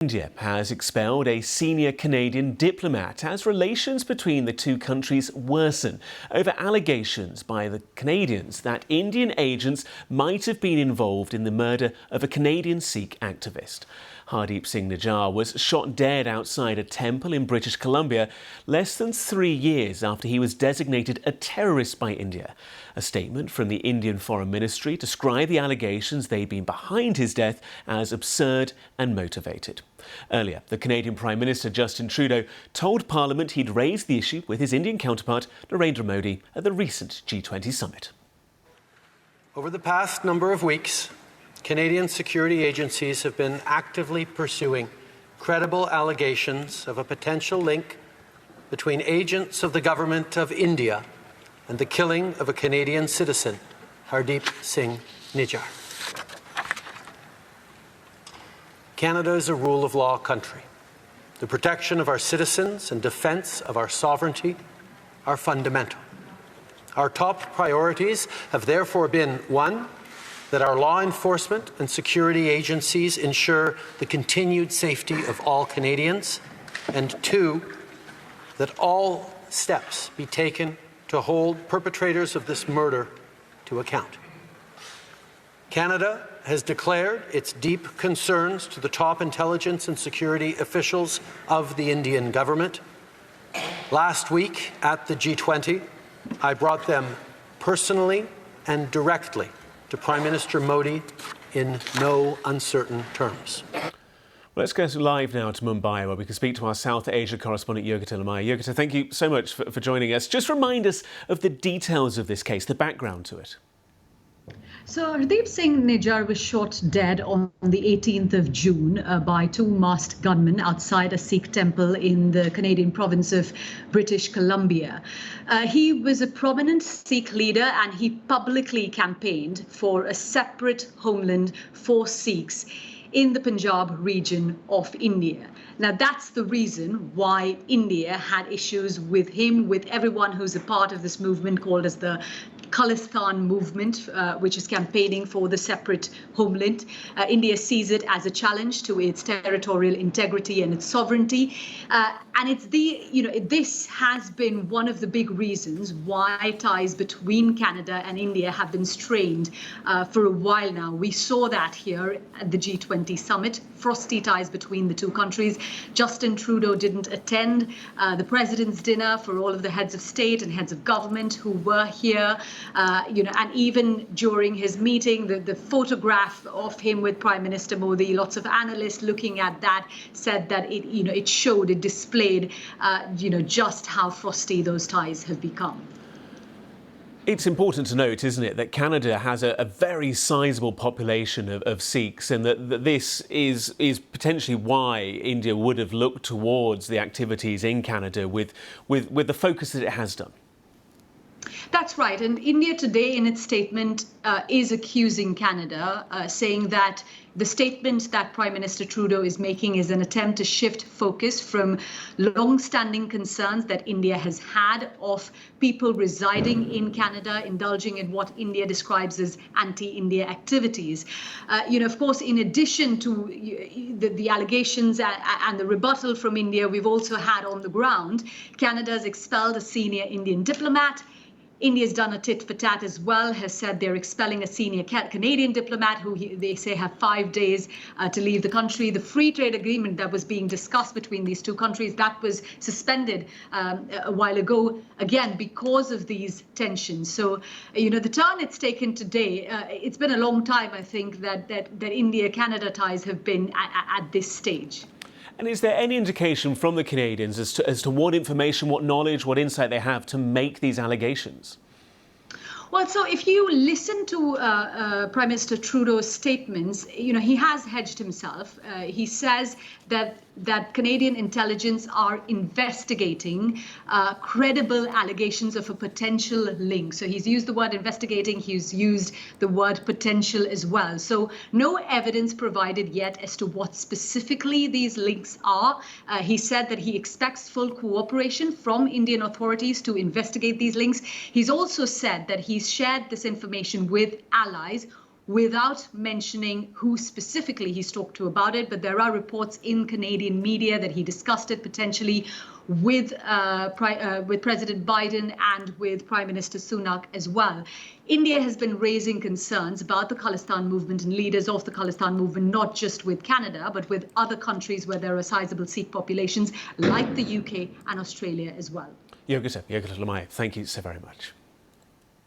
India has expelled a senior Canadian diplomat as relations between the two countries worsen over allegations by the Canadians that Indian agents might have been involved in the murder of a Canadian Sikh activist. Hardeep Singh Nijjar was shot dead outside a temple in British Columbia less than 3 years after he was designated a terrorist by India. A statement from the Indian Foreign Ministry described the allegations they'd been behind his death as absurd and motivated. Earlier, the Canadian Prime Minister Justin Trudeau told Parliament he'd raised the issue with his Indian counterpart Narendra Modi at the recent G20 summit. Over the past number of weeks, Canadian security agencies have been actively pursuing credible allegations of a potential link between agents of the government of India and the killing of a Canadian citizen, Hardeep Singh Nijjar. Canada is a rule of law country. The protection of our citizens and defence of our sovereignty are fundamental. Our top priorities have therefore been, one, that our law enforcement and security agencies ensure the continued safety of all Canadians, and two, that all steps be taken to hold perpetrators of this murder to account. Canada has declared its deep concerns to the top intelligence and security officials of the Indian government. Last week at the G20, I brought them personally and directly to Prime Minister Modi in no uncertain terms. Well, let's go live now to Mumbai, where we can speak to our South Asia correspondent, Yogita Lamaya. Yogita, thank you so much for joining us. Just remind us of the details of this case, the background to it. So Hardeep Singh Nijjar was shot dead on the 18th of June by two masked gunmen outside a Sikh temple in the Canadian province of British Columbia. He was a prominent Sikh leader and he publicly campaigned for a separate homeland for Sikhs in the Punjab region of India. Now, that's the reason why India had issues with him, with everyone who's a part of this movement called as the Khalistan movement, which is campaigning for the separate homeland. India sees it as a challenge to its territorial integrity and its sovereignty. And it's this has been one of the big reasons why ties between Canada and India have been strained for a while now. We saw that here at the G20 summit, frosty ties between the two countries. Justin Trudeau didn't attend the president's dinner for all of the heads of state and heads of government who were here. And even during his meeting, the photograph of him with Prime Minister Modi, lots of analysts looking at that said that it displayed, just how frosty those ties have become. It's important to note, isn't it, that Canada has a very sizable population of Sikhs, and that this is potentially why India would have looked towards the activities in Canada with the focus that it has done. That's right. And India today, in its statement, is accusing Canada, saying that the statement that Prime Minister Trudeau is making is an attempt to shift focus from long-standing concerns that India has had of people residing in Canada, indulging in what India describes as anti-India activities. Of course, in addition to the allegations and the rebuttal from India, we've also had on the ground, Canada's expelled a senior Indian diplomat. India's done a tit for tat as well, has said they're expelling a senior Canadian diplomat who they say have 5 days to leave the country. The free trade agreement that was being discussed between these two countries, that was suspended a while ago, again, because of these tensions. So, the turn it's taken today, it's been a long time, I think, that India-Canada ties have been at this stage. And is there any indication from the Canadians as to what information, what knowledge, what insight they have to make these allegations? Well, so if you listen to Prime Minister Trudeau's statements, he has hedged himself. He says that Canadian intelligence are investigating credible allegations of a potential link. So he's used the word investigating. He's used the word potential as well. So no evidence provided yet as to what specifically these links are. He said that he expects full cooperation from Indian authorities to investigate these links. He's also said that he's shared this information with allies without mentioning who specifically he's talked to about it. But there are reports in Canadian media that he discussed it potentially with President Biden and with Prime Minister Sunak as well. India has been raising concerns about the Khalistan movement and leaders of the Khalistan movement, not just with Canada, but with other countries where there are sizable Sikh populations, like the UK and Australia as well. Yogita Lamai, thank you so very much.